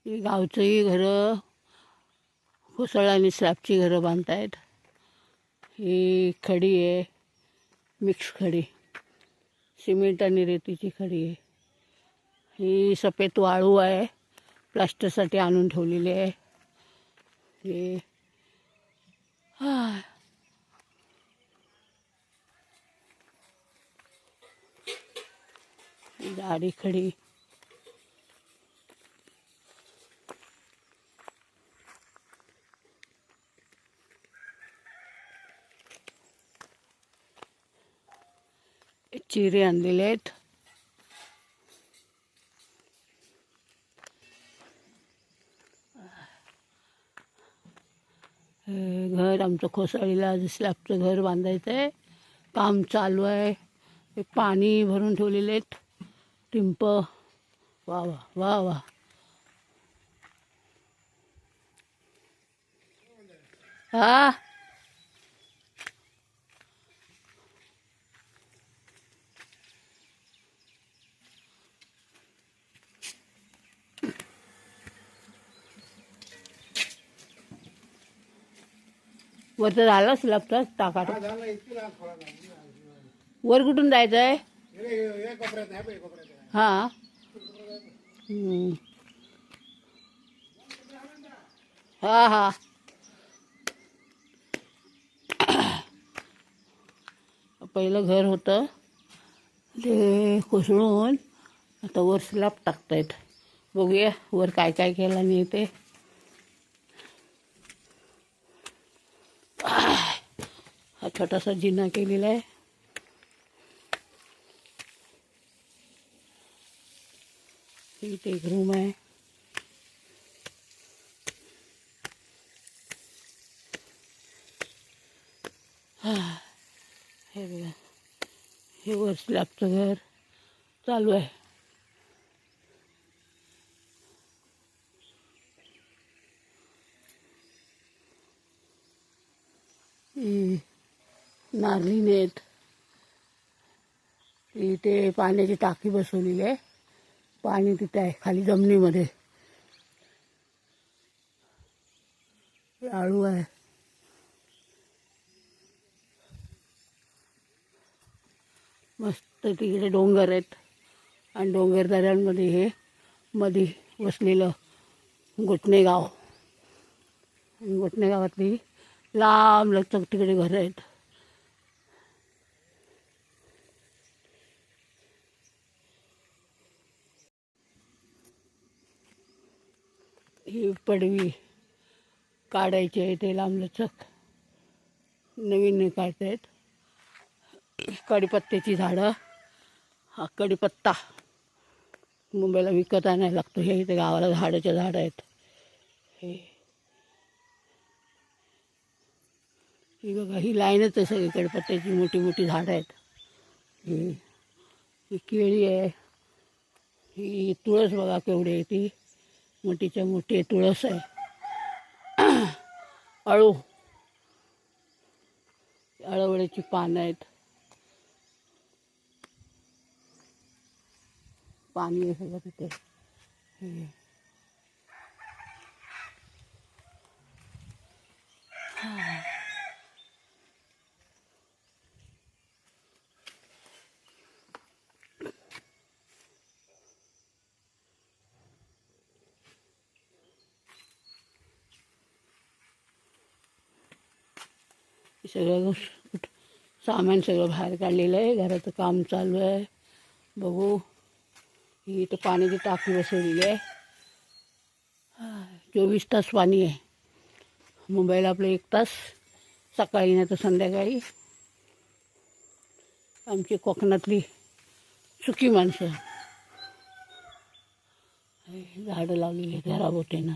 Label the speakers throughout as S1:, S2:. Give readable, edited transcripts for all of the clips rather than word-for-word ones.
S1: ही गावचंही घरं कोसळ आणि स्लॅबची घरं बांधतायत. ही खडी आहे, मिक्स खडी, सिमेंट आणि रेतीची खडी आहे. ही सफेद वाळू आहे, प्लास्टरसाठी आणून ठेवलेली आहे. हे जाडी खडी. चिरे आणलेले आहेत. हे घर आमचं कोसळीला स्लॅबचं घर बांधायचं आहे, काम चालू आहे. हे पाणी भरून ठेवलेले आहेत टिंप. वा वा वा वा. हा वरचं झालं स्लॅबचं टाका. वर कुठून जायचं आहे? हां हां हां. पहिलं घर होतं ते कोसळून आता वर स्लॅब टाकतायत. बघूया वर काय काय केलं नाही ते. हा छोटासा जिना केलेला आहे. इथे एक रूम आहे. हे बघा, हे वर स्लॅबचं घर चालू आहे. नारळी नेत. इथे पाण्याची टाकी बसवलेली आहे. पाणी तिथे आहे खाली जमिनीमध्ये. आळू आहे. मस्त तिकडे डोंगर आहेत आणि डोंगर दऱ्यांमध्ये हे मध्ये वसलेलं घोटणे गाव. घोटणे गावातली लांब लचक तिकडे घरं आहेत. ही पडवी काढायची आहे, ते लांब लचक नवीन काढतायत. कढीपत्त्याची झाडं. हा कढीपत्ता मुंबईला विकत आणायला लागतो. हे इथे गावाला झाडाच्या झाडं आहेत. ही बघा, ही लाईनच आहे सगळी कढीपत्त्याची. मोठी मोठी झाडं आहेत. ही केळी आहे. ही तुळस बघा केवढी आहे, ती मोठीच्या मोठी तुळस आहे. अळू, अळवड्याची पानं आहेत. पाणी आहे सगळं तिथे. सगळं सामान सगळं बाहेर काढलेलं आहे. घराचं काम चालू आहे. बघू, ही इथं पाण्याची टाकी बसवलेली आहे. 24 तास पाणी आहे. मुंबईला आपलं 1 तास सकाळी नाही तर संध्याकाळी. आमची कोकणातली सुकी माणसं झाडं लावलेली घराभोवतीनं.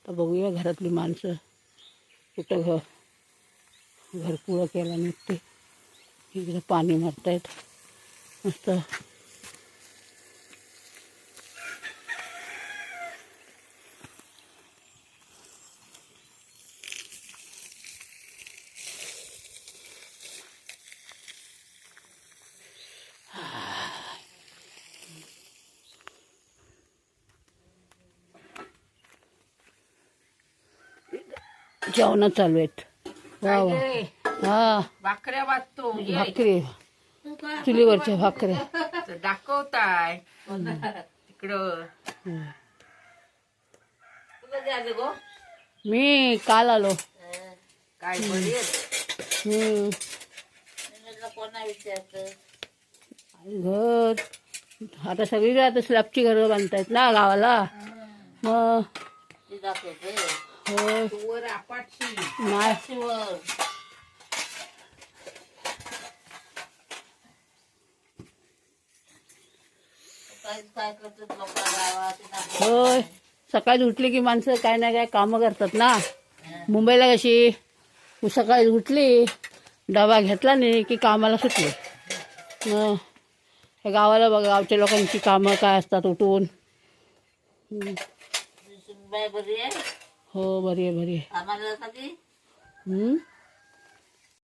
S1: तर बघूया घरातली माणसं कुठं घर पुळं केला निघते. इकडे पाणी मारतायत मस्त. जेवण चालू आहेत. वा वा. हा
S2: भाकऱ्या वाचतो
S1: भाकरी, चुलीवरच्या भाकऱ्या.
S2: दाखवताय तिकडं.
S1: मी काल आलो.
S2: काय बरी
S1: हम्म. घर आता सगळी आता स्लॅबची घरं बांधतायत ना गावाला. मग होय.
S2: वर आपाटशी
S1: नाही होय. सकाळी उठली की माणसं काय ना काय कामं करतात ना. मुंबईला कशी सकाळी उठली, डबा घेतला नाही की कामाला सुटली. मग हे गावाला बघा, गावच्या लोकांची कामं काय असतात उठून. हो बरी आहे, बरी आहे.